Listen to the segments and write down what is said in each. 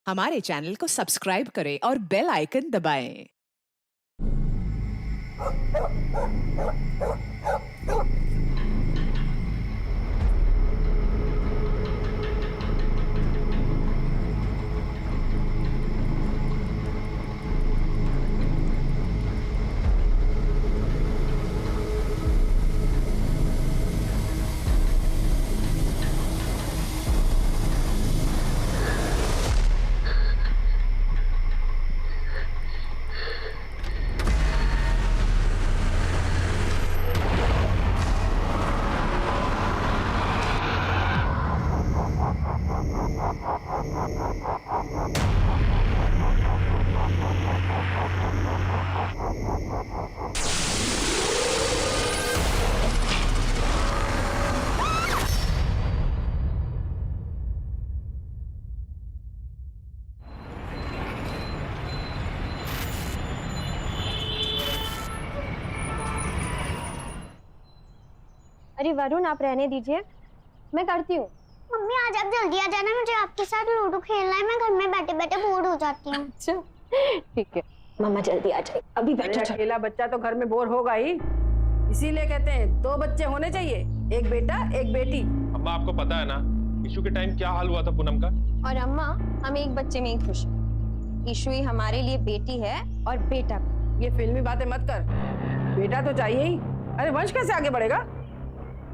हमारे चैनल को सब्सक्राइब करें और बेल आइकन दबाएं। अरे वरुण, आप रहने दीजिए, मैं करती हूँ। मम्मी आज आप जल्दी आ जाना, मुझे आपके साथ लूडो खेलना है। मैं घर में बैठे बैठे बोर हो जाती हूँ। अच्छा ठीक है, मम्मा जल्दी आ जाए। अभी बैठो। अकेला बच्चा तो घर में बोर होगा ही, इसीलिए कहते हैं 2 बच्चे होने चाहिए, एक बेटा एक बेटी। अम्मा आपको पता है ना ईशू के टाइम क्या हाल हुआ था पूनम का। और अम्मा, हम एक बच्चे में ही खुश हैं। ईशु ही हमारे लिए बेटी है और बेटा भी। ये फिल्मी बातें मत कर, बेटा तो चाहिए ही। अरे वंश कैसे आगे बढ़ेगा?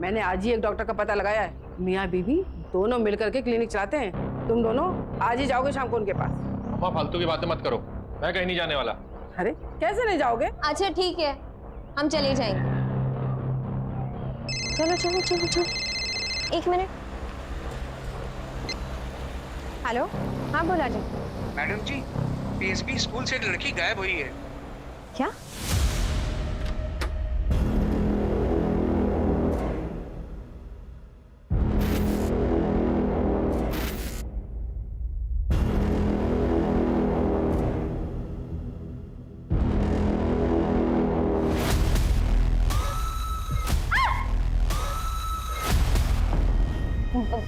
मैंने आज ही एक डॉक्टर का पता लगाया है, मियाँ बीवी दोनों मिलकर के क्लिनिक चलाते हैं। तुम दोनों आज ही जाओगे शाम को उनके पास। अम्मा फालतू की बातें मत करो, मैं कहीं नहीं जाने वाला। अरे कैसे नहीं जाओगे? अच्छा ठीक है, हम चले जाएंगे। चलो चलो चलो चलो, 1 मिनट। हेलो, हाँ बोला जी। मैडम जी, पीएसबी स्कूल से एक लड़की गायब हुई है। क्या?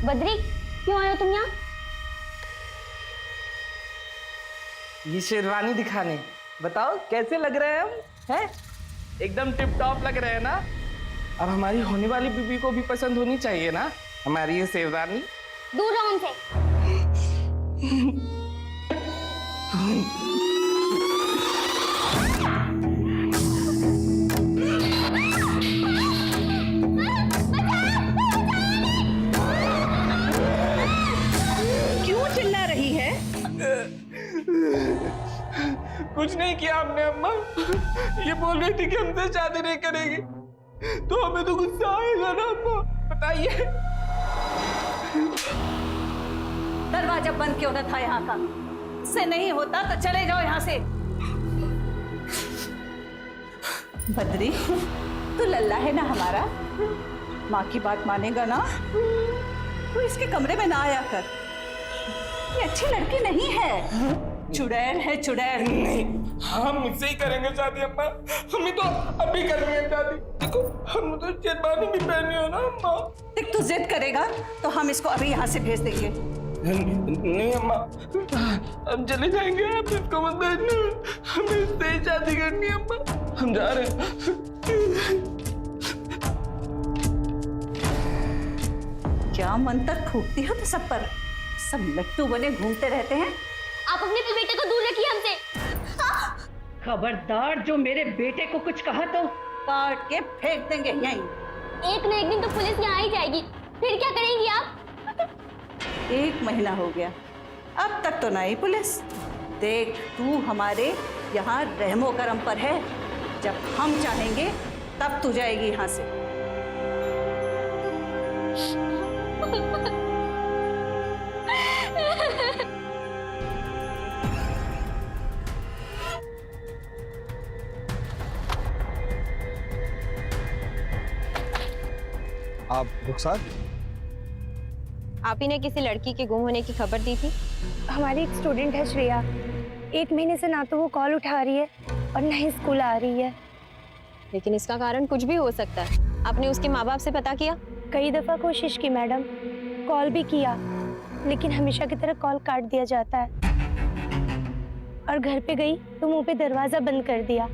बद्री, क्यों आए हो तुम यहाँ? ये शेरवानी दिखाने, बताओ कैसे लग रहे हैं हम? हैं? एकदम टिप टॉप लग रहे हैं ना? अब हमारी होने वाली बीबी को भी पसंद होनी चाहिए ना हमारी ये शेरवानी। दूर रहो उनसे। कुछ नहीं किया हमने अम्मा, ये बोल रही थी कि हमसे शादी नहीं करेगी, तो हमें तो गुस्सा आएगा ना अम्मा, बताइए। दरवाजा बंद क्यों न था यहाँ का? से नहीं होता तो चले जाओ यहाँ से। बद्री, तू लल्ला है ना हमारा, माँ की बात मानेगा ना? तू इसके कमरे में ना आया कर, ये अच्छी लड़की नहीं है, चुड़ैल है चुड़ैल। नहीं, हम मुझसे ही करेंगे शादी अम्मा, हमें तो अभी करनी है शादी। देखो हम तो शेरवानी भी पहनी हो ना अम्मा। देख, तू जिद करेगा तो हम इसको अभी यहाँ से भेज देंगे। नहीं अम्मा, हम चले जाएंगे, आप इसको मत भेजना, हमें इससे ही शादी करनी है अम्मा, हम जा रहे हैं। क्या मंत्र फूकती हो तो सब पर, सब लट्टू बने घूमते रहते हैं। आप अपने बेटे को दूर रखिए हमसे। खबरदार, जो मेरे बेटे को कुछ कहा तो काट के फेंक देंगे यहीं। एक न एक दिन तो पुलिस यहाँ ही जाएगी, फिर क्या करेंगी आप? 1 महीना हो गया, अब तक तो नहीं पुलिस। देख, तू हमारे यहाँ रहमो करम पर है, जब हम चाहेंगे तब तू जाएगी यहाँ से। आप रुखसार? आप ही ने किसी लड़की के गुम होने की खबर दी थी। हमारी एक स्टूडेंट है श्रेया, 1 महीने से ना तो वो कॉल उठा रही है और ना ही स्कूल आ रही है। लेकिन इसका कारण कुछ भी हो सकता है। आपने उसके माँ बाप से पता किया? कई दफा कोशिश की मैडम, कॉल भी किया, लेकिन हमेशा की तरह कॉल काट दिया जाता है। और घर पे गई तो मुंह पे दरवाजा बंद कर दिया।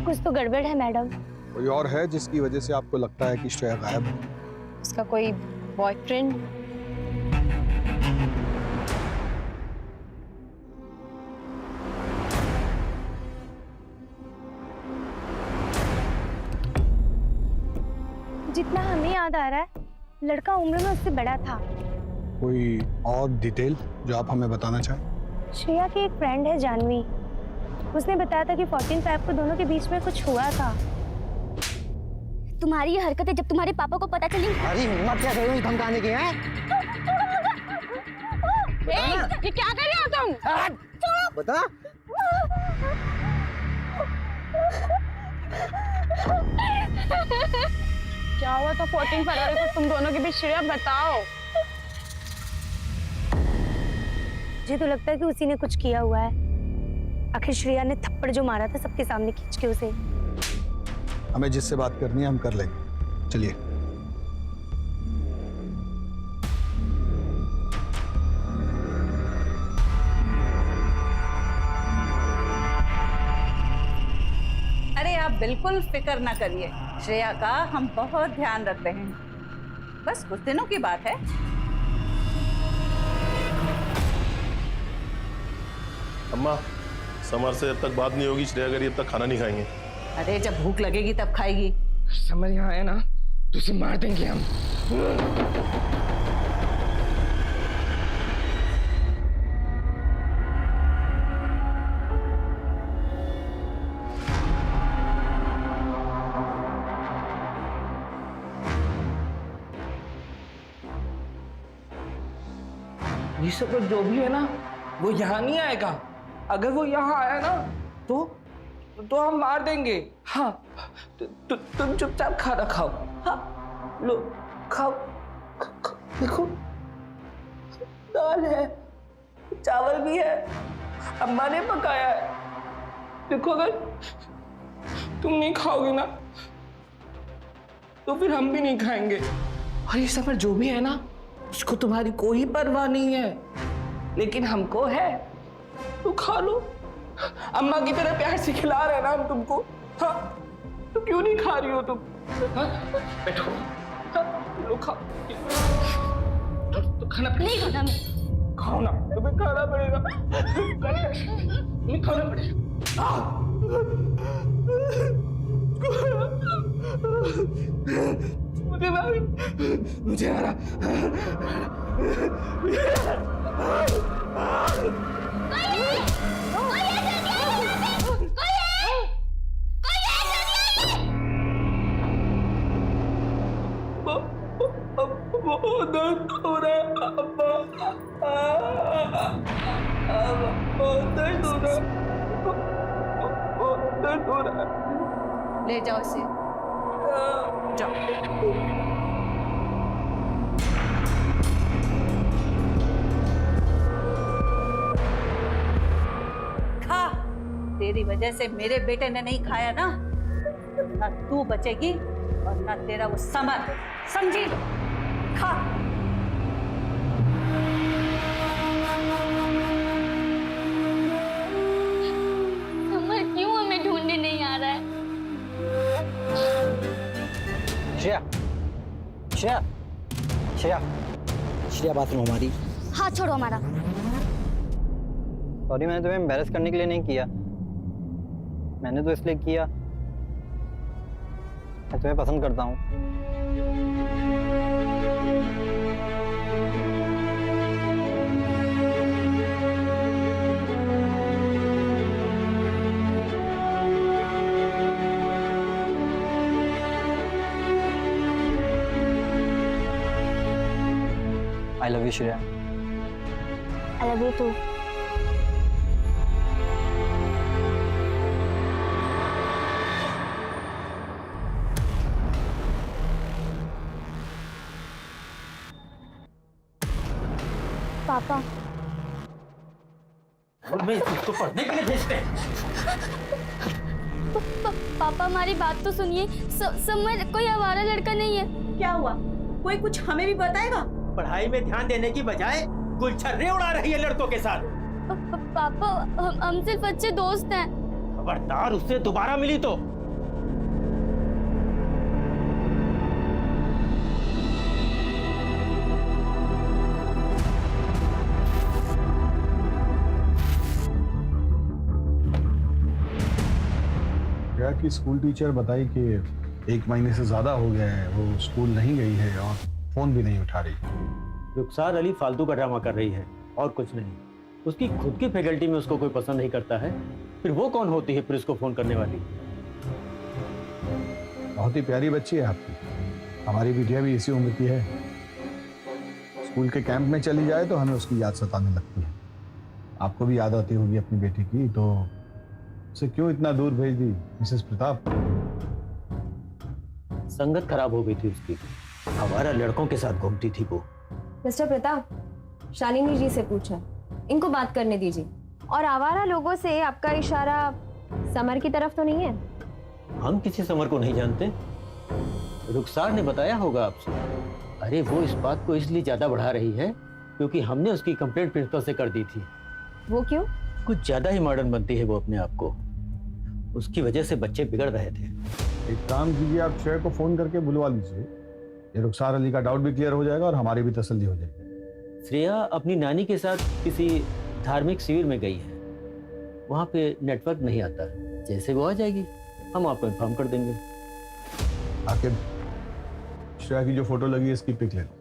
कुछ तो गड़बड़ है मैडम। कोई और है जिसकी वजह से आपको लगता है कि श्रेया गायब है? उसका कोई बॉयफ्रेंड? जितना हमें याद आ रहा है लड़का उम्र में उससे बड़ा था। कोई और डिटेल जो आप हमें बताना चाहें? श्रेया की एक फ्रेंड है जानवी, उसने बताया था कि 14/5 को दोनों के बीच में कुछ हुआ था। तुम्हारी ये हरकतें जब तुम्हारे पापा को पता चली। अरे हिम्मत क्या करोगी धमकाने की है? ये क्या कर रहे हो तुम? बता। क्या हुआ था 14 फरवरी को तुम दोनों के बीच? श्रेया बताओ। मुझे तो लगता है कि उसी ने कुछ किया हुआ है। आखिर श्रेया ने थप्पड़ जो मारा था सबके सामने खींच के उसे। हमें जिससे बात करनी है हम कर लेंगे, चलिए। अरे आप बिल्कुल फिक्र ना करिए, श्रेया का हम बहुत ध्यान रख रहे हैं। बस कुछ दिनों की बात है। अम्मा, समर से जब तक बात नहीं होगी श्रेया करी तब तक खाना नहीं खाएंगे। अरे जब भूख लगेगी तब खाएगी। समर यहाँ आया ना तो उसे मार देंगे हम। ये सब जो भी है ना वो यहाँ नहीं आएगा। अगर वो यहाँ आया ना तो हम मार देंगे। हाँ तुम चुपचाप खाना खाओ। हाँ लो खाओ। देखो दाल है, चावल भी है, अम्मा ने पकाया है। देखो अगर तुम नहीं खाओगे ना तो फिर हम भी नहीं खाएंगे। और ये सब जो भी है ना उसको तुम्हारी कोई परवाह नहीं है, लेकिन हमको है। तो खा लो, अम्मा की तरह प्यार से खिला रहे ना हम तुमको। हाँ तो क्यों नहीं खा रही हो तुम? हाँ बैठो, हाँ लो खाओ। तो खाना नहीं खाना मैं। खाओ ना, तुम्हें खाना पड़ेगा। तुम्हें खाना पड़ेगा। मुझे आ रहा। बहुत दर्द हो रहा है अब्बा। बहुत दर्द हो रहा है। बहुत दर्द हो रहा है। ले जाओ इसे, जाओ। खा। तेरी वजह से मेरे बेटे ने नहीं खाया ना, ना तू बचेगी और ना तेरा वो समर, समझी? खा। समर क्यों हमें ढूंढने नहीं आ रहा है? श्रेया, श्रेया, श्रेया, श्रेया बाथरूम हमारी। हाथ छोड़ो हमारा। सॉरी, मैंने तुम्हें एम्बैरेस करने के लिए नहीं किया। मैंने तो इसलिए किया मैं तुम्हें पसंद करता हूँ। I love you, Shreya. I love you too. पापा, मैं इसको पढ़ने के लिए भेजते हैं। पापा हमारी बात तो सुनिए। समर कोई आवारा लड़का नहीं है। क्या हुआ? कोई कुछ हमें भी बताएगा? पढ़ाई में ध्यान देने की बजाय गुलछर्रे उड़ा रही है लड़कों के साथ। पापा हम सिर्फ अच्छे दोस्त हैं। खबरदार उससे दोबारा मिली तो। क्या कि स्कूल टीचर बताई कि 1 महीने से ज्यादा हो गया है वो स्कूल नहीं गई है और फोन भी नहीं उठा रही। रुखसार अली फालतू का ड्रामा कर रही है और कुछ नहीं। उसकी खुद की फैकल्टी में उसको कोई पसंद नहीं करता है, फिर वो कौन होती है फिर उसको फोन करने वाली? बहुत ही प्यारी बच्ची है आपकी, हमारी बिटिया भी इसी उम्र की है। स्कूल के कैंप में चली जाए तो हमें उसकी याद सताने लगती है। आपको भी याद आती होगी अपनी बेटी की, तो उसे क्यों इतना दूर भेज दी मिसेस प्रताप? संगत खराब हो गई थी उसकी, हमारा लड़कों के साथ घूमती थी वो। मिस्टर प्रताप, शालिनी जी से पूछा, इनको बात करने दीजिए। और आवारा लोगों से आपका इशारा समर की तरफ तो नहीं है? हम किसी समर को नहीं जानते, रुखसार ने बताया होगा आपसे। अरे वो इस बात को इसलिए ज्यादा बढ़ा रही है क्योंकि हमने उसकी कंप्लेंट प्रिंसिपल से कर दी थी। वो क्यों? कुछ ज्यादा ही मॉडर्न बनती है वो अपने आप को, उसकी वजह से बच्चे बिगड़ रहे थे। एक काम कीजिए, आप श्रेया को फोन करके बुलवा लीजिए, ये रुखसार अली का डाउट भी क्लियर हो जाएगा और हमारी भी तसल्ली हो जाएगी। श्रेया अपनी नानी के साथ किसी धार्मिक शिविर में गई है, वहाँ पे नेटवर्क नहीं आता। जैसे वो आ जाएगी हम आपको इन्फॉर्म कर देंगे। आखिर श्रेया की जो फोटो लगी है इसकी पिक ले लो।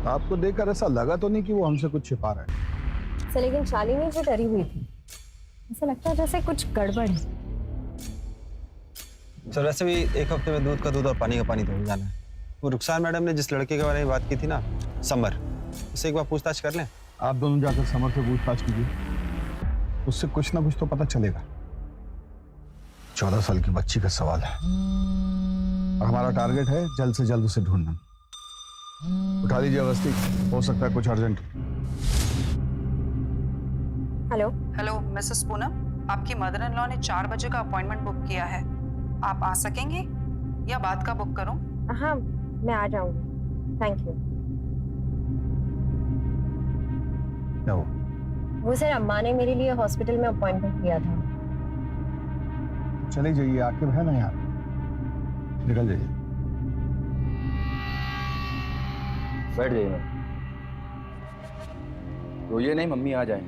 आपको देखकर ऐसा लगा तो नहीं कि वो हमसे कुछ छिपा रहा है? सर लेकिन शालिनी जो डरी हुई थी, ऐसा लगता है जैसे कुछ गड़बड़ है। सर वैसे भी एक हफ्ते में दूध का दूध और पानी का पानी तो हो जाना है। वो रुखसार मैडम ने जिस लड़के के बारे में बात की थी ना, समर, उससे एक बार पूछताछ कर लें। आप दोनों जाकर समर से पूछताछ कीजिए, उससे कुछ ना कुछ तो पता चलेगा। 14 साल की बच्ची का सवाल है और हमारा टारगेट है जल्द से जल्द उसे ढूंढना। उठा लीजिए अवस्थी, हो सकता है कुछ urgent. Hello hello Mrs Poonam, आपकी मदर इन लॉ ने 4 बजे का अपॉइंटमेंट बुक किया है। आप आ सकेंगे या बाद का बुक करूं? हाँ मैं आ जाऊंगी, थैंक यू। क्या हुआ? वो सर अम्मा ने मेरे लिए हॉस्पिटल में अपॉइंटमेंट लिया था। चले जाइए, आकिब है ना यहाँ, निकल जाइए। बैठ जाइए मैम, रोइए नहीं, मम्मी आ जाए।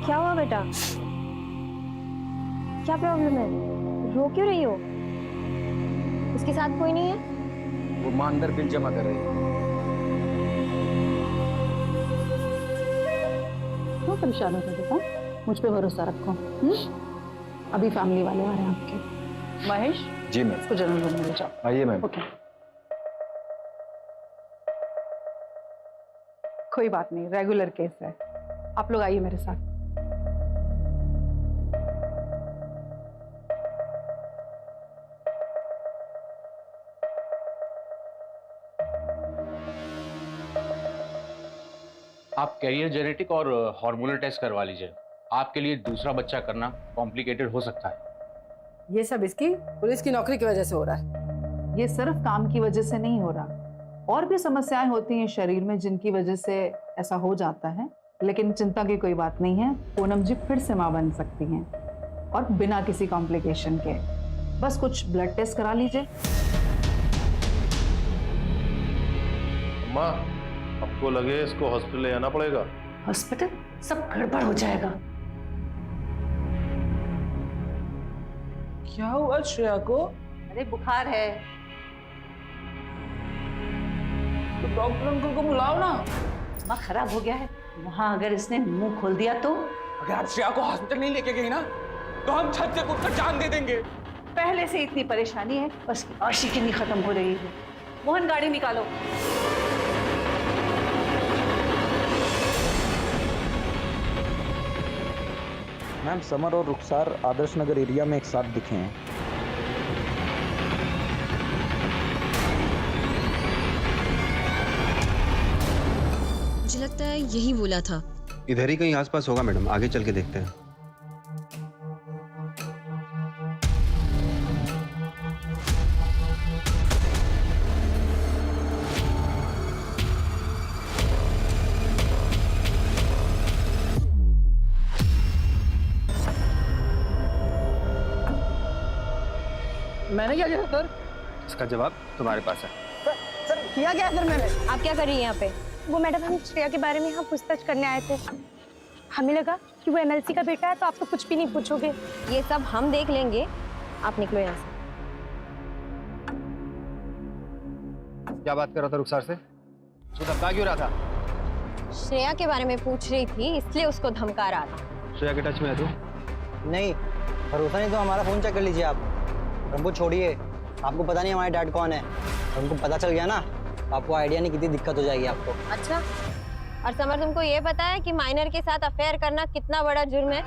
क्या हुआ बेटा? क्या प्रॉब्लम है? रो क्यों रही हो? उसके साथ कोई नहीं है? वो मां अंदर बिल जमा कर रही है। क्यों परेशान हो बेटा? मुझ पे भरोसा रखो। अभी फैमिली वाले आ रहे हैं आपके। महेश जी मैम, इसको जनरल रूम में ले जाओ। आइए मैम। ओके, कोई बात नहीं, रेगुलर केस है। आप लोग आइए मेरे साथ। आप कैरियर जेनेटिक और हार्मोनल टेस्ट करवा लीजिए। आपके लिए दूसरा बच्चा करना कॉम्प्लिकेटेड हो सकता है। ये सब इसकी पुलिस की नौकरी की वजह से हो रहा है। ये सिर्फ काम की वजह से नहीं हो रहा, और भी समस्याएं होती हैं शरीर में जिनकी वजह से ऐसा हो जाता है। लेकिन चिंता की कोई बात नहीं है, पूनम जी फिर से मां बन सकती हैं और बिना किसी कॉम्प्लिकेशन के। बस कुछ ब्लड टेस्ट करा लीजिए। अम्मा, आपको लगे इसको हॉस्पिटल ले आना पड़ेगा? हॉस्पिटल? सब गड़बड़ हो जाएगा। क्या हुआ श्रेया को? अरे बुखार है। तो डॉक्टर अंकल को बुलाओ ना। माँ खराब हो गया है, वहां अगर इसने मुंह खोल दिया तो? अगर आप श्रेया को हॉस्पिटल नहीं लेके गई ना तो हम छत से कूदकर जान दे देंगे। पहले से इतनी परेशानी है, बस आशिकी नहीं खत्म हो रही है। मोहन गाड़ी निकालो। मैम समर और रुखसार आदर्श नगर एरिया में एक साथ दिखे हैं। मुझे लगता है यही बोला था। इधर ही कहीं आसपास होगा मैडम, आगे चल के देखते हैं। मैंने क्या किया सर? इसका जवाब तुम्हारे पास है। सर किया क्या सर मैंने? आप क्या कर रही हैं यहाँ पे? वो मैडम हम श्रेया के बारे में यहाँ पूछताछ करने आए थे। हमें लगा कि वो एमएलसी का बेटा है तो आप तो कुछ भी नहीं पूछोगे। ये सब हम देख लेंगे, आप निकलो यहाँ से। क्या बात कर रहा था रुखसार से? तू धमका क्यों रहा था? श्रेया के बारे में पूछ रही थी, इसलिए उसको धमका रहा था। श्रेया के टच में है तू? नहीं, भरोसा नहीं तो हमारा फोन चेक कर लीजिए आप। हमको छोड़िए, आपको पता नहीं हमारे डैड कौन है। हमको पता चल गया ना, आपको आइडिया नहीं कितनी दिक्कत हो जाएगी आपको। अच्छा, और समर तुमको ये पता है कि माइनर के साथ अफेयर करना कितना बड़ा जुर्म है?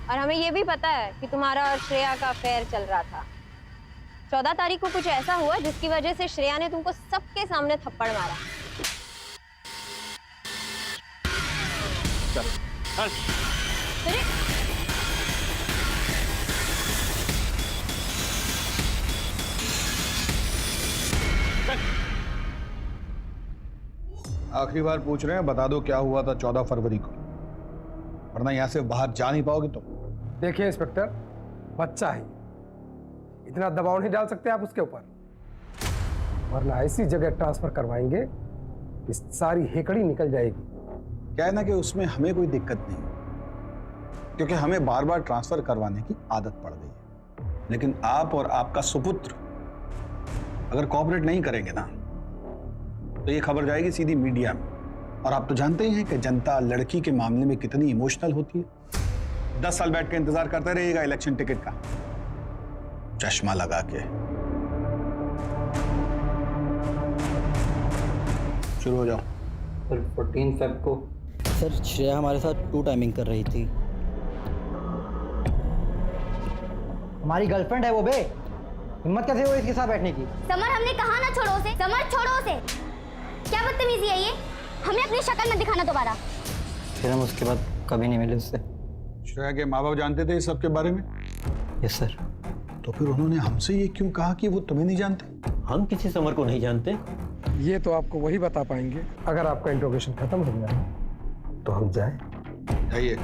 और हमें ये भी पता है कि तुम्हारा और श्रेया का अफेयर चल रहा था। 14 तारीख को कुछ ऐसा हुआ जिसकी वजह से श्रेया ने तुमको सबके सामने थप्पड़ मारा। चल। अरे आखिरी बार पूछ रहे हैं, बता दो क्या हुआ था 14 फरवरी को, वरना यहाँ से बाहर जा नहीं पाओगे तुम। देखिए इंस्पेक्टर, बच्चा है, इतना दबाव नहीं डाल सकते आप उसके ऊपर, वरना ऐसी जगह ट्रांसफर करवाएंगे कि सारी हेकड़ी निकल जाएगी। क्या है ना कि उसमें हमें कोई दिक्कत नहीं, क्योंकि हमें बार बार ट्रांसफर करवाने की आदत पड़ गई है। लेकिन आप और आपका सुपुत्र अगर कोऑपरेट नहीं करेंगे ना, तो ये खबर जाएगी सीधी मीडिया में। और आप तो जानते ही हैं कि जनता लड़की के मामले में कितनी इमोशनल होती है। 10 साल बैठ के इंतजार करते रहिएगा इलेक्शन टिकट का, चश्मा लगा के। शुरू हो जाओ। सर 14 फेब को सर श्रेया हमारे साथ 2 टाइमिंग कर रही थी। हमारी गर्लफ्रेंड है वो बे, हिम्मत कैसे हुई इसके साथ बैठने की? समर हमने कहा ना छोड़ो उसे, समर छोड़ो उसे। क्या बदतमीजी है ये? हमें अपनी शक्ल मत दिखाना दोबारा। फिर हम उसके बाद कभी नहीं मिले उससे। श्रेया के माँ बाप जानते थे इस सब के बारे में? Yes sir. तो फिर उन्होंने हमसे ये क्यों कहा कि वो तुम्हें नहीं जानते? हम किसी समर को नहीं जानते। ये तो आपको वही बता पाएंगे अगर आपका इंट्रोगेशन खत्म हो गया तो हम जाएं। जाइए।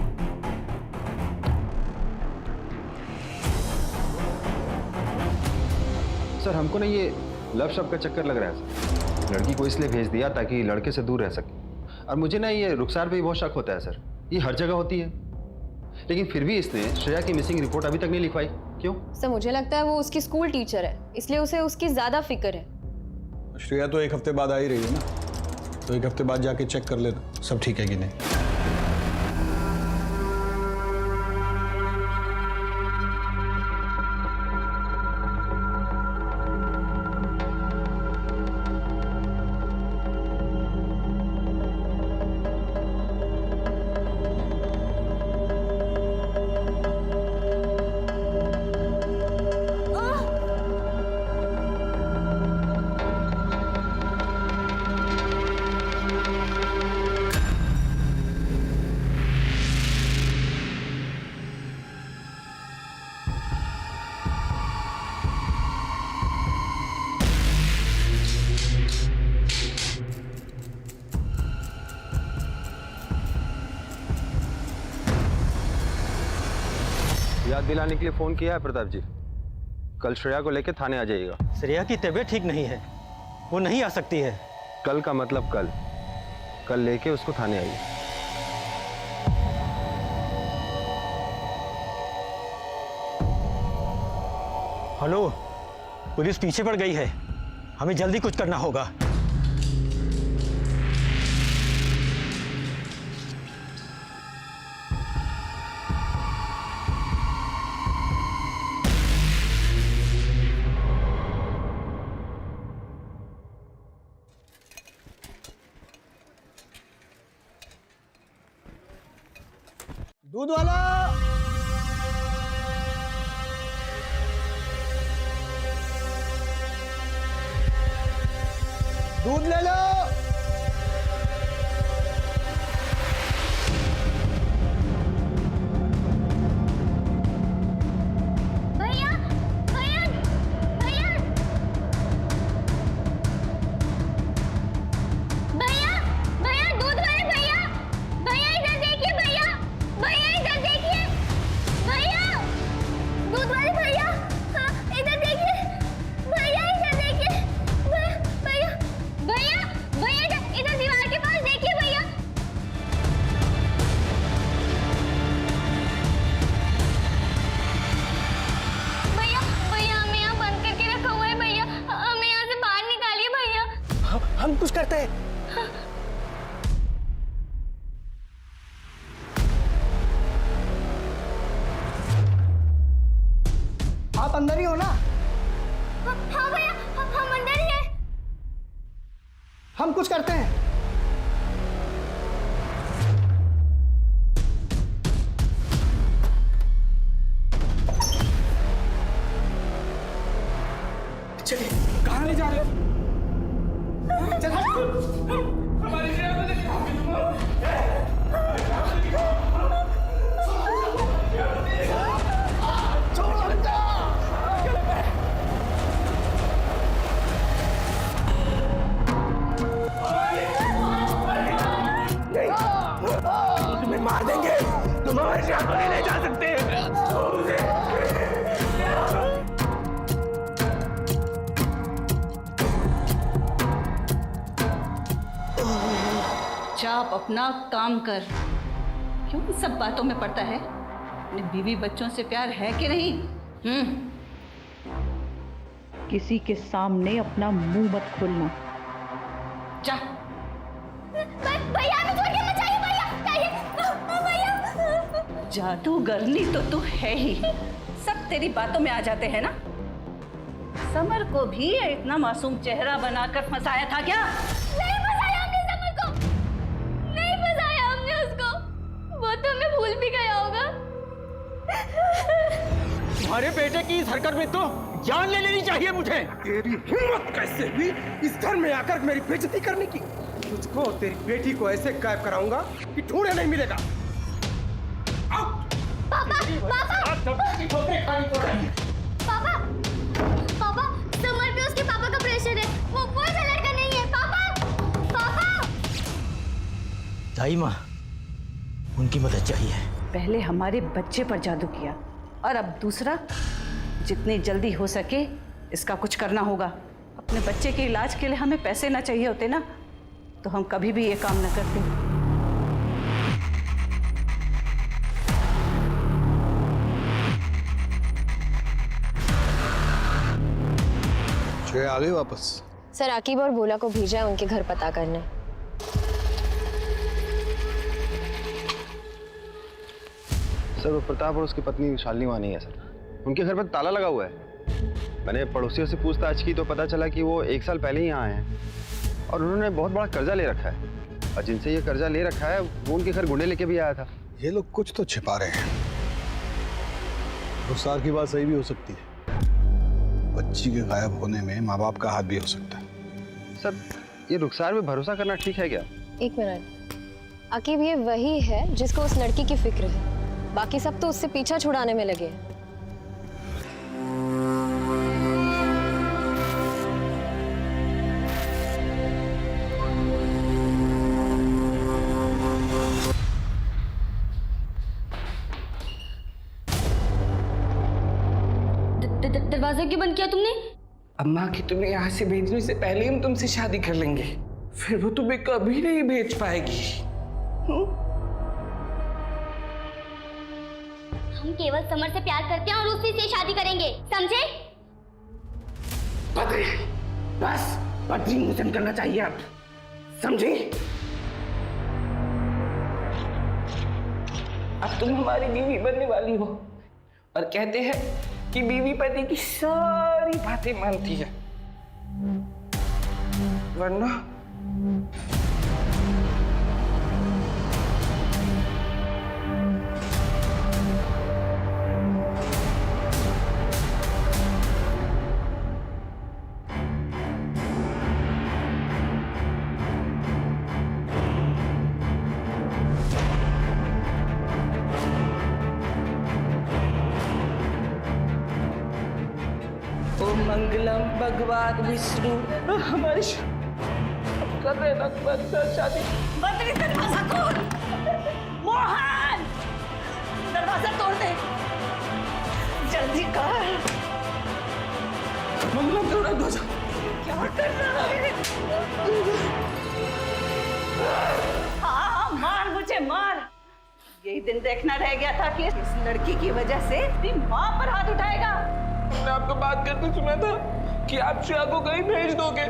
सर हमको ना ये लव शब्द का चक्कर लग रहा है सर। लड़की को इसलिए भेज दिया ताकि लड़के से दूर रह सके। और मुझे ना ये रुखसार पे भी बहुत शक होता है सर। ये हर जगह होती है, लेकिन फिर भी इसने श्रेया की मिसिंग रिपोर्ट अभी तक नहीं लिखवाई। क्यों? सर मुझे लगता है वो उसकी स्कूल टीचर है, इसलिए उसे उसकी ज्यादा फिक्र है। श्रेया तो 1 हफ्ते बाद आ ही रही है ना, तो 1 हफ्ते बाद जाके चेक कर लेना सब ठीक है कि नहीं। याद दिलाने के लिए फोन किया है प्रताप जी। कल श्रेया को लेकर थाने आ जाइएगा। श्रेया की तबीयत ठीक नहीं है, वो नहीं आ सकती है। कल का मतलब कल लेके उसको थाने आइए। हेलो, पुलिस पीछे पड़ गई है, हमें जल्दी कुछ करना होगा। दूध वाला, दूध ले लो। भैया भैया भैया भैया भैया दूध वाले भैया, भैया इधर देखिए भैया, भैया इधर देखिए भैया, दूध वाले भैया, हाँ सकते। आप अंदर ही हो ना? हाँ भैया, हम अंदर ही हैं। हम कुछ करते हैं। चलिए, कहाँ ले जा रहे हो? चल हमारी तुम्हें मार देंगे, तुम हमारे शहर को नहीं ले जा सकते। आप अपना काम कर। क्यों इन सब बातों में पड़ता है? अपने बीवी बच्चों से प्यार है कि नहीं? किसी के सामने अपना मुंह मत खोलना। जा। भैया हमें छोड़ के मत जाइए भैया। जादूगरनी तो तू है ही, सब तेरी बातों में आ जाते हैं ना। समर को भी इतना मासूम चेहरा बनाकर फंसाया था क्या? नहीं फंसाया हमने समर को, नहीं फंसाया हमने उसको, वो तो हमें भूल भी गया होगा। तुम्हारे बेटे की इस हरकत में तो जान ले लेनी चाहिए मुझे। तेरी हिम्मत कैसे हुई इस घर में आकर मेरी बेइज्जती करने की? तुझको और तेरी बेटी को ऐसे गायब कराऊंगा कि ढूंढे नहीं मिलेगा। पापा, पापा, समर पे उसके पापा का प्रेशर है, वो कोई सा लड़का नहीं है। पापा। दाई माँ, उनकी मदद चाहिए। पहले हमारे बच्चे पर जादू किया और अब दूसरा। जितनी जल्दी हो सके इसका कुछ करना होगा। अपने बच्चे के इलाज के लिए हमें पैसे ना चाहिए होते ना, तो हम कभी भी ये काम न करते। आ गई वापस? सर, आकिब और भोला को भेजा है उनके घर पता करने। सर, वो प्रताप और उसकी पत्नी शालिनी वहाँ नहीं है सर। उनके घर पर ताला लगा हुआ है। मैंने पड़ोसियों से पूछताछ की तो पता चला कि वो 1 साल पहले ही यहाँ आए हैं और उन्होंने बहुत बड़ा कर्जा ले रखा है, और जिनसे ये कर्जा ले रखा है वो उनके घर गुंडे लेके भी आया था। ये लोग कुछ तो छिपा रहे हैं। रुखसार की बात सही भी हो सकती है। बच्ची के गायब होने में माँ बाप का हाथ भी हो सकता है। सर, ये रुखसार पे भरोसा करना ठीक है क्या? 1 मिनट, आकिब ये वही है जिसको उस लड़की की फिक्र है, बाकी सब तो उससे पीछा छुड़ाने में लगे हैं। दरवाजा क्यों बंद किया तुमने? अम्मा की तुम्हें यहाँ से भेजने से पहले हम तुमसे शादी कर लेंगे, फिर वो तुम्हें कभी नहीं भेज पाएगी। हम केवल समर से प्यार करते हैं और उसी से शादी करेंगे, समझे? बद्री, बस बद्री मुझे करना चाहिए अब, समझे? अब तुम हमारी बीवी बनने वाली हो, और कहते हैं कि बीवी पति की सारी बातें मानती है, वरना मंगलम भगवान विष्णु हमारी कर रहे ना शादी। बद्री, दरवाजा खोल। मोहन, दरवाजा तोड़ दे, जल्दी कर। मंगलम तोड़ा दरवाजा। क्या कर रहा है? हाँ, मार मुझे, मार। यही दिन देखना रह गया था कि इस लड़की की वजह से तेरी माँ पर हाथ उठाएगा। मैंने आपको बात करते सुना था कि आप श्रेया को कहीं भेज दोगे,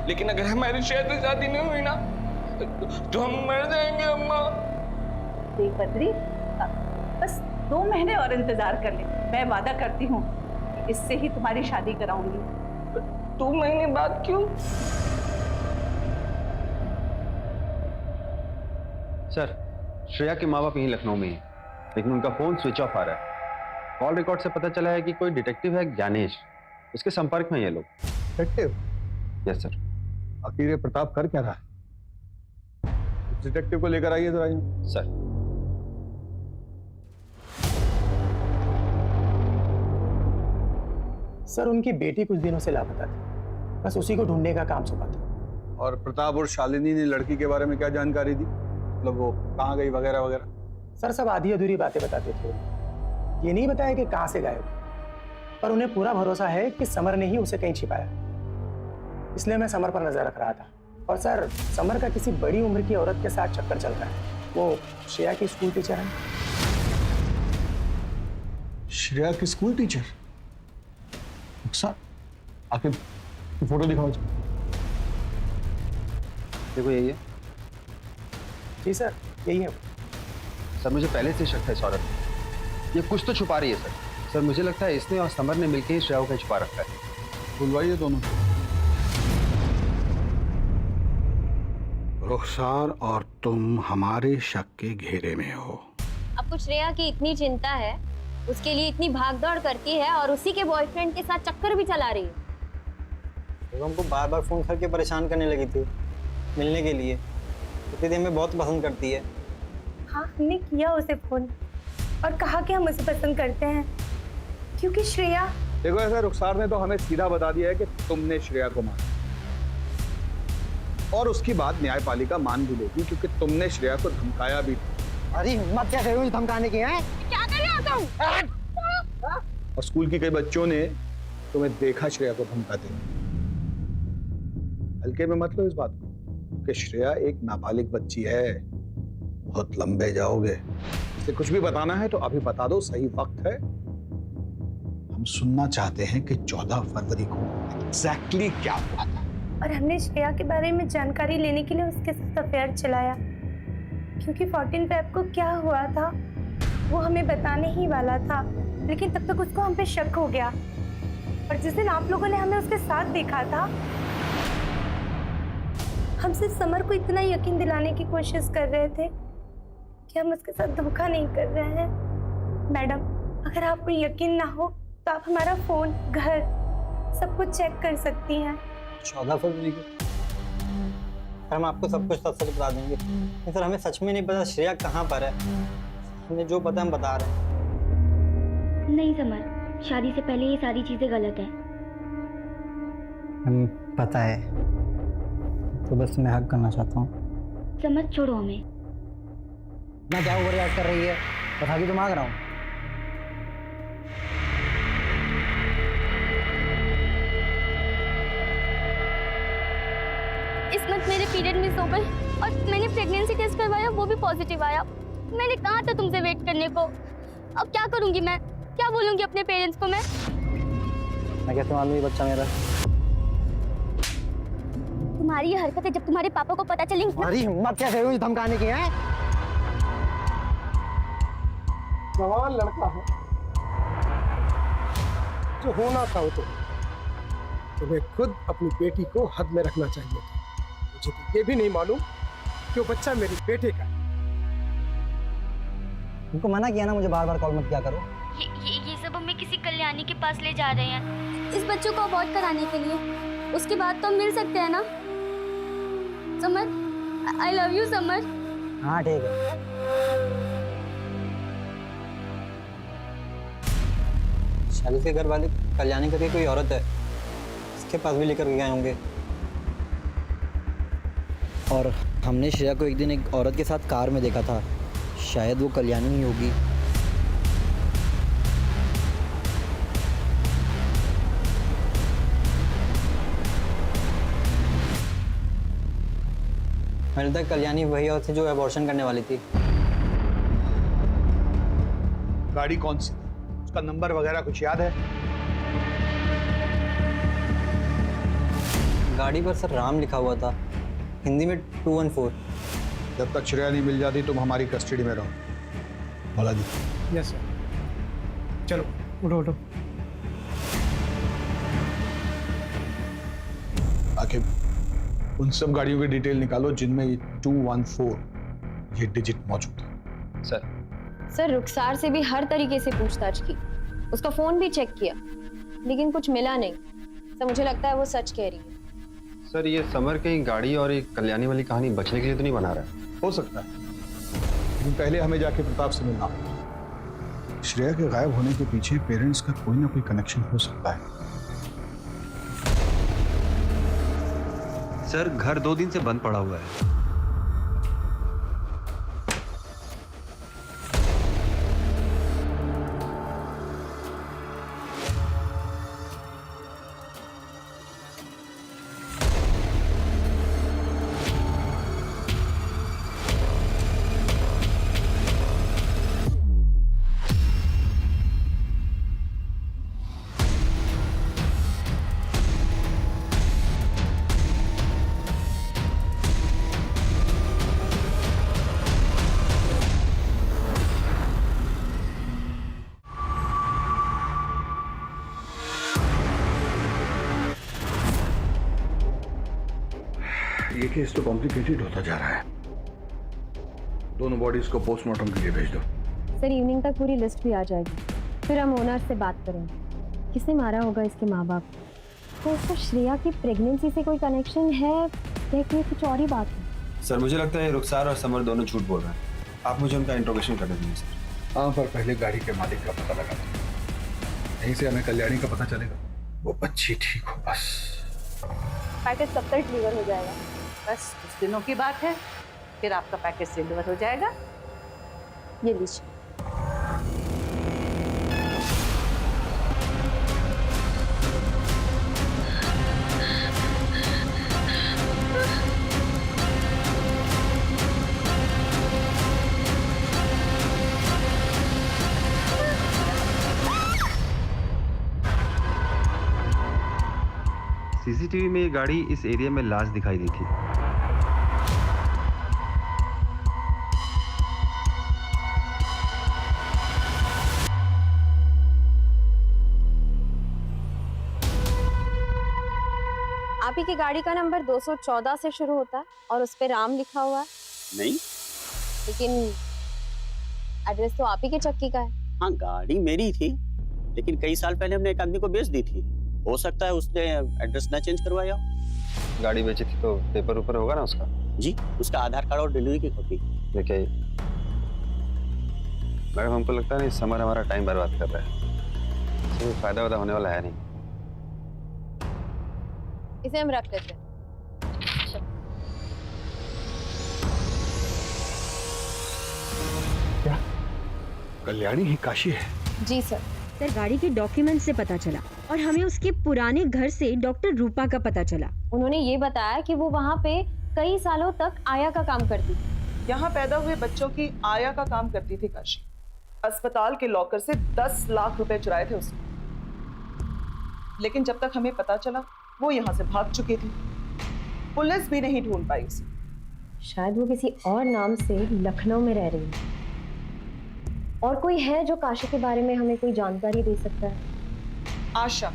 लेकिन अगर हमारी श्रेया से शादी नहीं हुई ना तो हम मर जाएंगे अम्मा। देख बद्री, बस 2 महीने और इंतजार कर ले। मैं वादा करती हूँ इससे ही तुम्हारी शादी कराऊंगी। 2 महीने बाद क्यों? सर, श्रेया के माँ बाप यहीं लखनऊ में हैं, लेकिन उनका फोन स्विच ऑफ आ रहा है। कॉल रिकॉर्ड से पता चला है कि कोई डिटेक्टिव है ज्ञानेश, उसके संपर्क में ये लोग। डिटेक्टिव? Yes sir. आखिर ये प्रताप कर क्या रहा है? डिटेक्टिव को लेकर आइए जरा यहाँ। सर। सर, उनकी बेटी कुछ दिनों से लापता थी, बस उसी को ढूंढने का काम सौंपा था। और प्रताप और शालिनी ने लड़की के बारे में क्या जानकारी दी? मतलब वो कहाँ गई वगैरह वगैरह? सर, सब आधी अधूरी बातें बताते थे। ये नहीं बताया कि कहाँ से गायब, पर उन्हें पूरा भरोसा है कि समर ने ही उसे कहीं छिपाया। इसलिए मैं समर पर नजर रख रहा था। और सर, समर का किसी बड़ी उम्र की औरत के साथ चक्कर चल रहा है। वो श्रेया की स्कूल टीचर है। श्रेया की स्कूल टीचर? सर, आखिर फोटो दिखाओ। देखो यही है। जी सर, यही है। सर, मुझे पहले से शक था इस औरत में। ये कुछ तो छुपा रही है सर। सर, मुझे लगता है इसने और समर ने मिलकर ही श्रेया को छुपा रखा है। बुलवाइए दोनों। रुखसार और तुम हमारे शक के घेरे में हो। आपको श्रेया की इतनी चिंता है, उसके लिए इतनी भागदौड़ करती है और उसी के बॉयफ्रेंड के साथ चक्कर भी चला रही है। तो हमको बार बार फोन करके परेशान करने लगी थी मिलने के लिए। इतनी देर में बहुत पसंद करती है। हाँ, हमने किया उसे फोन और कहा कि हम उसे पसंद करते हैं, क्योंकि श्रेया। देखो, ऐसा रुखसार ने तो हमें सीधा बता दिया है कि तुमने श्रेया को मारा, और उसकी बात न्यायपालिका मान भी लेगी क्योंकि तुमने श्रेया को धमकाया भी। अरे हिम्मत कैसे हुई धमकाने की है? क्या कर रहे हो तुम? और स्कूल की कई बच्चों ने तुम्हें देखा श्रेया को धमकाते। हल्के में मत लो इस बात को, कि श्रेया एक नाबालिग बच्ची है। बहुत लंबे जाओगे। इसे कुछ भी बताना है तो अभी बता दो, सही वक्त है। हम सुनना चाहते हैं कि 14 फरवरी को एग्जैक्टली क्या हुआ था। और हमने श्रेया के बारे में जानकारी लेने के लिए उसके साथ अफेयर चलाया, क्योंकि 14 फेब को क्या हुआ था वो हमें बताने ही वाला था, लेकिन तब तक उसको हम पे शक हो गया। और जिस दिन आप लोगों ने हमें उसके साथ देखा था, हम सिर्फ समर को इतना यकीन दिलाने की कोशिश कर रहे थे कि हम उसके साथ धोखा नहीं कर रहे हैं। मैडम, अगर आपको यकीन ना हो तो आप हमारा फोन, घर सब कुछ चेक कर सकती हैं। 14 फरवरी को हम आपको सब कुछ सच बता देंगे। नहीं सर, हमें सच में नहीं पता श्रेया कहाँ पर है। हमें जो पता हम बता रहे हैं। नहीं समर, शादी से पहले ये सारी चीजें गलत है। पता है, तो बस मैं हक करना चाहता हूँ। समझ, छोड़ो हमें। मैं क्या ओवररिएक्ट कर रही है, बता के तो मांग रहा हूँ। इस मंथ मेरे पीरियड मिस हो गए और मैंने प्रेगनेंसी टेस्ट करवाया, वो भी पॉजिटिव आया। मैंने कहा था तुमसे वेट करने को। अब क्या करूंगी मैं? क्या बोलूंगी अपने पेरेंट्स को मैं कैसे मालूम ये बच्चा मेरा? तुम्हारी ये हरकतें जब तुम्हारे पापा को पता चलेंगी। तुम्हारी हिम्मत कैसे हुई धमकाने की है? जवान लड़का है, जो होना था वो तो। तुम्हें खुद अपनी बेटी को हद में रखना चाहिए था। मुझे तो ये भी नहीं मालूम कि वो बच्चा मेरे बेटे का है। तुमको मना किया ना मुझे बार बार कॉल मत किया करो। ये सब हमें किसी कल्याणी के पास ले जा रहे हैं इस बच्चों को अबॉर्ट कराने के लिए। उसके बाद तो हम मिल सकते हैं ना summer? I love you summer. हाँ ठीक है। शादी के घर वाले कल्याणी करके कोई औरत है, इसके पास भी लेकर गए होंगे। और हमने श्रेया को एक दिन एक औरत के साथ कार में देखा था, शायद वो कल्याणी ही होगी। मेरे तक कल्याणी वही औरत थी जो अबॉर्शन करने वाली थी। गाड़ी कौन सी थी, उसका नंबर वगैरह कुछ याद है? गाड़ी पर सर राम लिखा हुआ था, हिंदी में 214। जब तक श्रेया नहीं मिल जाती तुम हमारी कस्टडी में रहो। भोला जी। Yes sir. चलो उठो उठो। आखिर उन सब गाड़ियों की डिटेल निकालो जिनमें ये 214 ये डिजिट मौजूद है। सर रुखसार से भी हर तरीके से पूछताछ की, उसका फोन भी चेक किया, लेकिन कुछ मिला नहीं। सर मुझे लगता है वो सच कह रही है। सर ये समर कहीं गाड़ी और एक कल्याणी वाली कहानी बचने के लिए तो नहीं बना रहा है? हो सकता है, लेकिन पहले हमें जाके प्रताप से मिलना होगा। श्रेया के गायब होने के पीछे पेरेंट्स का कोई ना कोई कनेक्शन हो सकता है। सर घर 2 दिन से बंद पड़ा हुआ है। ये केस तो कॉम्प्लिकेटेड होता जा रहा है। दोनों बॉडीज को पोस्टमार्टम के लिए भेज दो। सर इवनिंग तक पूरी लिस्ट भी आ जाएगी, फिर हम ओनर से बात करेंगे। किसने मारा होगा इसके माँ बाप? तो उसको श्रेया की प्रेगनेंसी से कोई कनेक्शन है या कि कुछ और ही बात है? सर मुझे लगता है रुखसार और समर दोनों झूठ बोल रहे हैं। आप मुझे उनका इंट्रोगेशन करने दीजिए सर। हाँ, पर पहले गाड़ी के मालिक का पता लगा दो, यहीं से हमें कल्याणी का पता चलेगा। वो बच्ची ठीक हो बस। पैकेज कब तक डिलीवर हो जाएगा? बस कुछ दिनों की बात है, फिर आपका पैकेज डिलीवर हो जाएगा। ये लीजिए। सीसीटीवी में ये गाड़ी इस एरिया में लास्ट दिखाई दी थी। आप ही की गाड़ी का नंबर 214 से शुरू होता है और उस पे राम लिखा हुआ है। नहीं, लेकिन एड्रेस तो आप ही के चक्की का है। हाँ गाड़ी मेरी थी, लेकिन कई साल पहले हमने एक आदमी को बेच दी थी। हो सकता है उसने एड्रेस ना चेंज करवाया हो। गाड़ी बेची थी तो पेपर ऊपर होगा ना उसका? जी, उसका आधार कार्ड और डिलीवरी की कॉपी। देखिए मैडम, हमको लगता है समर हमारा टाइम बर्बाद कर रहा है, इसमें फायदा वादा होने वाला है नहीं। इसे हम रख लेते हैं। क्या कल्याणी ही काशी है? जी सर। सर गाड़ी के डॉक्यूमेंट से पता चला और हमें उसके पुराने घर से डॉक्टर रूपा का पता चला। उन्होंने ये बताया कि वो वहाँ पे कई सालों तक आया का काम करती थी। यहाँ पैदा हुए बच्चों की आया का काम करती थी काशी। अस्पताल के लॉकर से 10 लाख रुपए चुराए थे उसने, लेकिन जब तक हमें पता चला वो यहाँ से भाग चुकी थी। पुलिस भी नहीं ढूंढ पाई उसे। शायद वो किसी और नाम से लखनऊ में रह रही है। और कोई है जो काशी के बारे में हमें कोई जानकारी दे सकता है? आशा,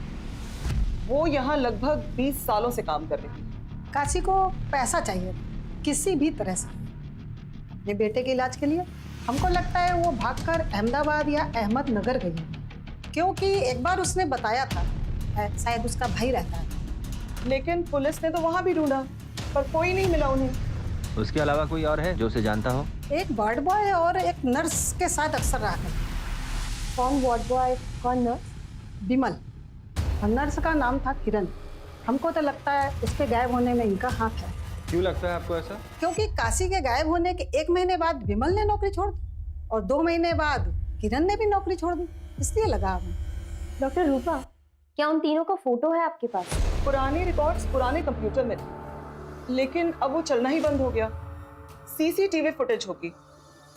वो यहाँ लगभग 20 सालों से काम कर रही थी। काशी को पैसा चाहिए किसी भी तरह से अपने बेटे के इलाज के लिए। हमको लगता है वो भागकर अहमदाबाद या अहमदनगर गई है, क्योंकि एक बार उसने बताया था शायद उसका भाई रहता है। लेकिन पुलिस ने तो वहां भी ढूंढा पर कोई नहीं मिला उन्हें। उसके अलावा कोई और है जो उसे जानता हो? एक वार्ड बॉय और एक नर्स के साथ अक्सर रहा करता। कौन वार्ड बॉय, कौन नर्स? विमल। और नर्स का नाम था किरण। हमको तो लगता है उसके गायब होने में इनका हाथ है। क्यों लगता है आपको ऐसा? क्योंकि काशी के गायब होने के 1 महीने बाद विमल ने नौकरी छोड़ दी और 2 महीने बाद किरण ने भी नौकरी छोड़ दी, इसलिए लगा हमें। डॉक्टर रूपा, क्या उन तीनों का फोटो है आपके पास? पुराने रिकॉर्ड्स पुराने कंप्यूटर में थे, लेकिन अब वो चलना ही बंद हो गया। सीसीटीवी फुटेज होगी,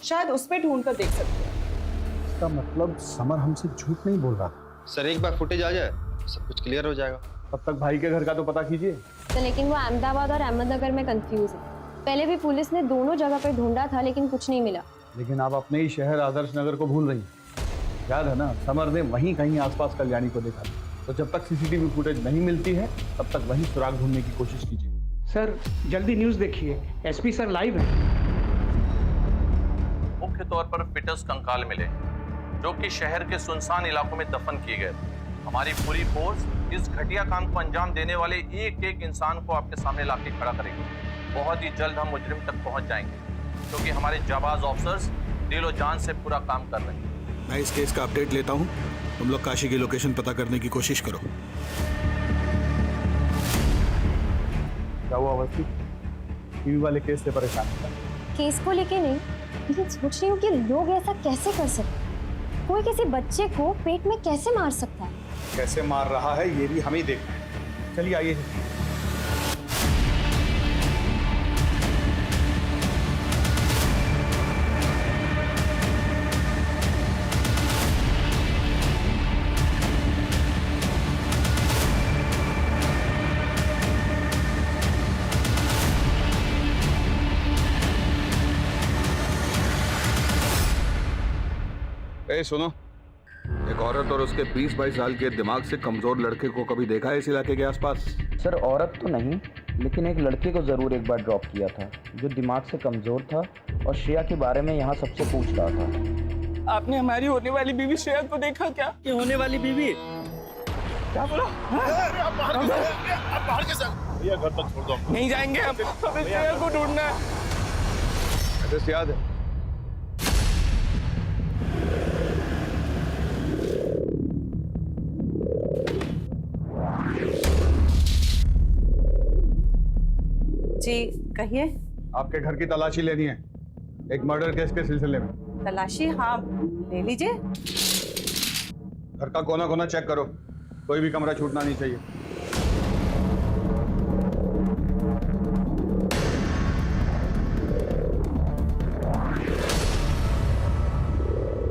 शायद उसमें ढूंढ कर देख सकते हैं। इसका मतलब समर हमसे झूठ नहीं बोल रहा। सर एक बार फुटेज आ जाए सब कुछ क्लियर हो जाएगा। तब तक भाई के घर का तो पता कीजिए। तो लेकिन वो अहमदाबाद और अहमदनगर में कंफ्यूज है। पहले भी पुलिस ने दोनों जगह पर ढूंढा था लेकिन कुछ नहीं मिला। लेकिन आप अपने ही शहर आदर्श नगर को भूल रही हैं। याद है ना, समर ने वहीं कहीं आसपास कल्याणी को देखा था। तो जब तक सीसीटीवी फुटेज नहीं मिलती है तब तक वहीं सुराग ढूंढने की कोशिश कीजिए। सर जल्दी न्यूज़ देखिए, एसपी सर लाइव है। मुख्य तौर पर फिटस कंकाल मिले जो कि शहर के सुनसान इलाकों में दफन किए गए थे। हमारी पूरी फोर्स इस घटिया काम को अंजाम देने वाले एक एक इंसान को आपके सामने लाके खड़ा करेगी। बहुत ही जल्द हम मुजरिम तक पहुंच जाएंगे क्योंकि हमारे जाबाज ऑफिसर्स दिलो जान से पूरा काम कर रहे हैं। मैं इस केस का अपडेट लेता हूँ, तुम लोग काशी की लोकेशन पता करने की कोशिश करो। क्या हुआ अवस्थी? टीवी वाले केस से परेशान था? केस को लेके नहीं, लेकिन सोच रही हूँ कि लोग ऐसा कैसे कर सकते? कोई किसी बच्चे को पेट में कैसे मार सकता है? कैसे मार रहा है ये भी हमें ही देखना है। चलिए आइए। सुनो, एक औरत और उसके 20-22 साल के दिमाग से कमजोर लड़के को कभी देखा है इस इलाके के आसपास? सर औरत तो नहीं, लेकिन एक लड़के को जरूर एक बार ड्रॉप किया था जो दिमाग से कमजोर था और श्रेया के बारे में यहाँ सबसे पूछ रहा था। आपने हमारी होने वाली बीवी श्रेया को देखा क्या? ये होने वाली बीवी? क्या बोला? भैया घर तक छोड़ दो। नहीं जाएंगे हम, हमें श्रेया को ढूंढना है। एड्रेस याद है? जी कहिए। आपके घर की तलाशी लेनी है, एक मर्डर केस के सिलसिले में। तलाशी? हाँ ले लीजिए। घर का कोना कोना चेक करो, कोई भी कमरा छूटना नहीं चाहिए।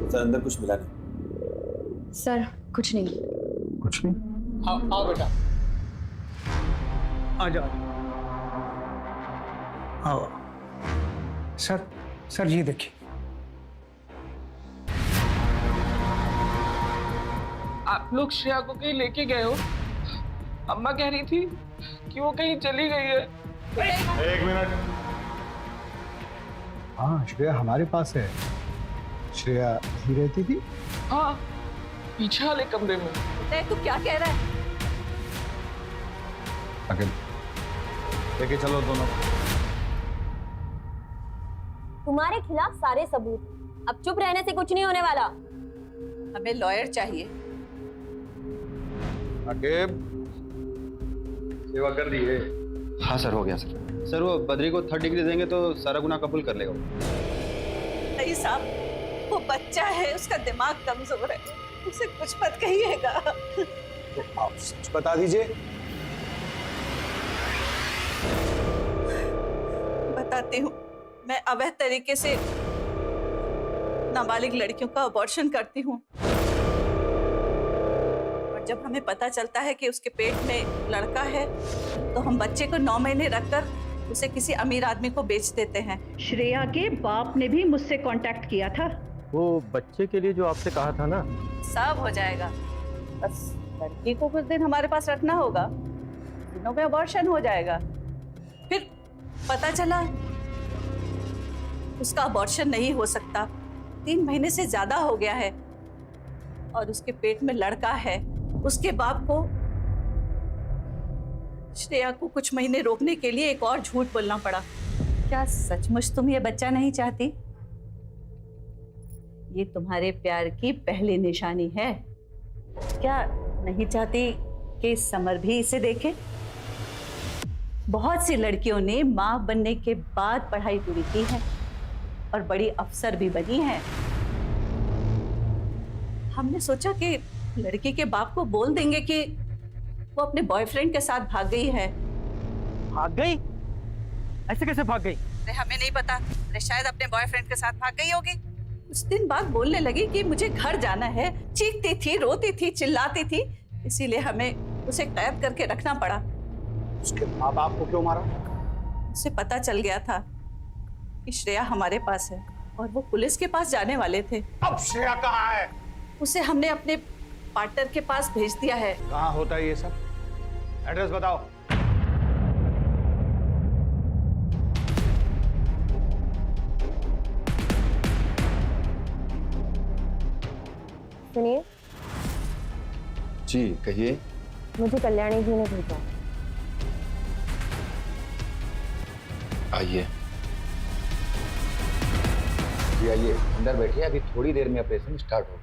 सर अंदर कुछ मिला नहीं? सर कुछ नहीं। कुछ नहीं? आओ बेटा, आ जाओ। आओ। सर ये देखिए। आप लोग श्रेया को कहीं लेके गए हो? अम्मा कह रही थी कि वो कहीं चली गई है। एक मिनट। हाँ श्रेया हमारे पास है। श्रेया ही रहती थी? हाँ, पीछे वाले कमरे में। तू क्या कह रहा है? अकेले लेके चलो दोनों। तुम्हारे खिलाफ सारे सबूत, अब चुप रहने से कुछ नहीं होने वाला। हमें लॉयर चाहिए। अकेब सेवा कर दी है? हाँ सर हो गया सर। सर वो बद्री को 3rd डिग्री देंगे तो सारा गुनाह कबूल कर लेगा। नहीं साहब, वो बच्चा है, उसका दिमाग कमजोर है, उसे कुछ मत कहिएगा। तो आप सच बता दीजिए। बताती हूँ, मैं अवैध तरीके से नाबालिग लड़कियों का अबॉर्शन करती हूँ और जब हमें पता चलता है कि उसके पेट में लड़का है तो हम बच्चे को 9 महीने रखकर उसे किसी अमीर आदमी को बेच देते हैं। श्रेया के बाप ने भी मुझसे कांटेक्ट किया था। वो बच्चे के लिए जो आपसे कहा था ना? सब हो जाएगा, बस लड़की को कुछ दिन हमारे पास रखना होगा, दिनों में अबॉर्शन हो जाएगा। फिर पता चला उसका अबॉर्शन नहीं हो सकता, 3 महीने से ज्यादा हो गया है और उसके पेट में लड़का है। उसके बाप को श्रेया को कुछ महीने रोकने के लिए एक और झूठ बोलना पड़ा। क्या सचमुच तुम ये बच्चा नहीं चाहती? ये तुम्हारे प्यार की पहली निशानी है। क्या नहीं चाहती कि समर भी इसे देखे? बहुत सी लड़कियों ने मां बनने के बाद पढ़ाई पूरी की है और बड़ी अफसर भी बनी है। हमने सोचा कि लड़की के बाप को बोल देंगे कि वो अपने बॉयफ्रेंड के साथ भाग गई है। भाग गई? ऐसे कैसे भाग गई? अरे हमें नहीं पता, अरे शायद अपने बॉयफ्रेंड के साथ भाग गई होगी। कुछ दिन बाद बोलने लगी कि मुझे घर जाना है, चीखती थी, रोती थी, चिल्लाती थी, इसीलिए हमें उसे कैद करके रखना पड़ा। उसके माँ बाप को क्यों मारा? उसे पता चल गया था कि श्रेया हमारे पास है और वो पुलिस के पास जाने वाले थे। अब श्रेया कहाँ है? उसे हमने अपने पार्टनर के पास भेज दिया है। कहाँ होता है ये सब? एड्रेस बताओ। सुनिए, जी कहिए। मुझे कल्याणी जी ने भेजा। आइए। जी आइए, अंदर बैठिए, अभी थोड़ी देर में ऑपरेशन स्टार्ट होगा।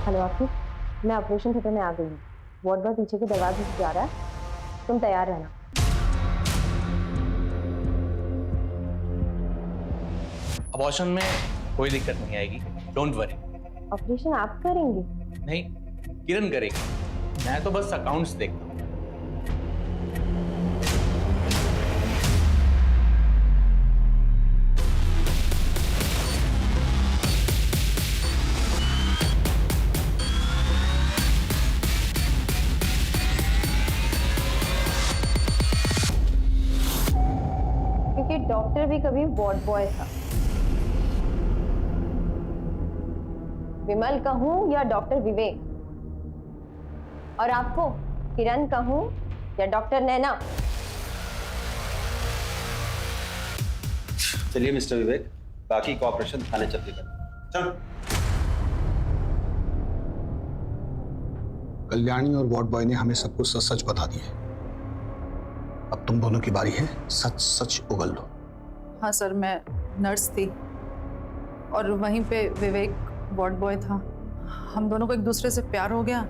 हेलो आखिर, मैं ऑपरेशन थिएटर में आ गई हूँ। वार्ड बॉय पीछे के दरवाजे से जा रहा है, तुम तैयार रहना। अबॉर्शन में कोई दिक्कत नहीं आएगी, डोंट वरी। ऑपरेशन आप करेंगे? नहीं, किरण करेगी, मैं तो बस अकाउंट्स देखता हूँ। क्योंकि डॉक्टर भी कभी वार्ड बॉय था। विमल कहूं या डॉक्टर विवेक, और आपको किरण कहूं या डॉक्टर नैना? चलिए मिस्टर विवेक, बाकी का ऑपरेशन थाने चल के करें। चल। कल्याणी और वार्ड बॉय ने हमें सब कुछ सच सच बता दिया। अब तुम दोनों की बारी है, सच सच उगल लो। हाँ सर, मैं नर्स थी और वहीं पे विवेक वार्ड बॉय था। हम दोनों को एक दूसरे से प्यार हो गया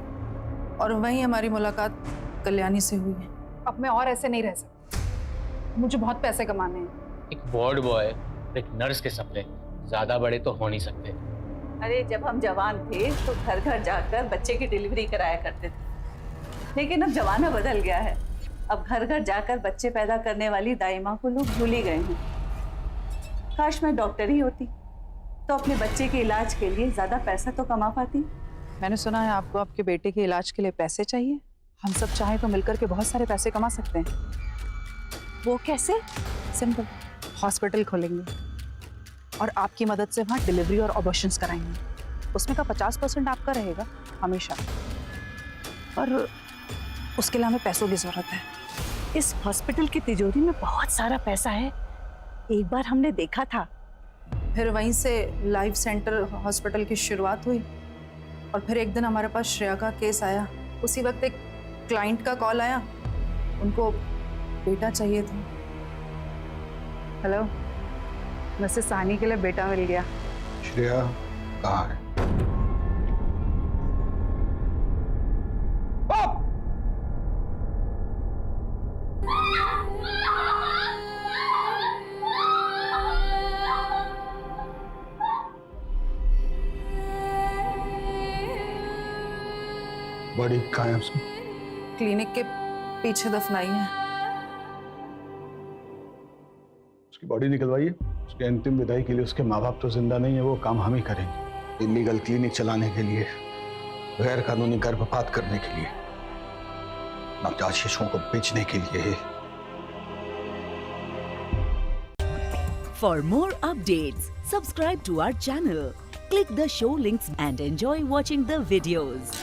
और वहीं हमारी मुलाकात कल्याणी से हुई है। अब मैं और ऐसे नहीं रह सकती, मुझे बहुत पैसे कमाने हैं। एक वार्ड बॉय, एक नर्स के सपने ज्यादा बड़े तो हो नहीं सकते। अरे जब हम जवान थे तो घर घर जाकर बच्चे की डिलीवरी कराया करते थे, लेकिन अब जमाना बदल गया है। अब घर घर जाकर बच्चे पैदा करने वाली दाई माँ को लोग भूल ही गए हैं। काश मैं डॉक्टर ही होती तो अपने बच्चे के इलाज के लिए ज्यादा पैसा तो कमा पाती। मैंने सुना है आपको आपके बेटे के इलाज के लिए पैसे चाहिए। हम सब चाहें तो मिलकर के बहुत सारे पैसे कमा सकते हैं। वो कैसे? सिंपल, हॉस्पिटल खोलेंगे और आपकी मदद से वहाँ डिलीवरी और ऑपरेशंस कराएंगे। उसमें का 50% आपका रहेगा हमेशा, और उसके लिए हमें पैसों की जरूरत है। इस हॉस्पिटल की तिजोरी में बहुत सारा पैसा है, एक बार हमने देखा था। फिर वहीं से लाइफ सेंटर हॉस्पिटल की शुरुआत हुई और फिर एक दिन हमारे पास श्रेया का केस आया। उसी वक्त एक क्लाइंट का कॉल आया, उनको बेटा चाहिए था। हेलो, वैसे सानी के लिए बेटा मिल गया। श्रेया कहाँ है? बॉडी कहाँ है उसकी? क्लिनिक के पीछे दफनाई है। उसकी बॉडी निकलवाइए। उसके अंतिम विदाई के लिए उसके माँ बाप तो जिंदा नहीं है, वो काम हम ही करेंगे। इलीगल क्लिनिक चलाने के लिए, गैर कानूनी गर्भपात करने के लिए, नवजात शिशुओं को बेचने के लिए। For more updates, subscribe to our channel, click the show links and enjoy watching the videos.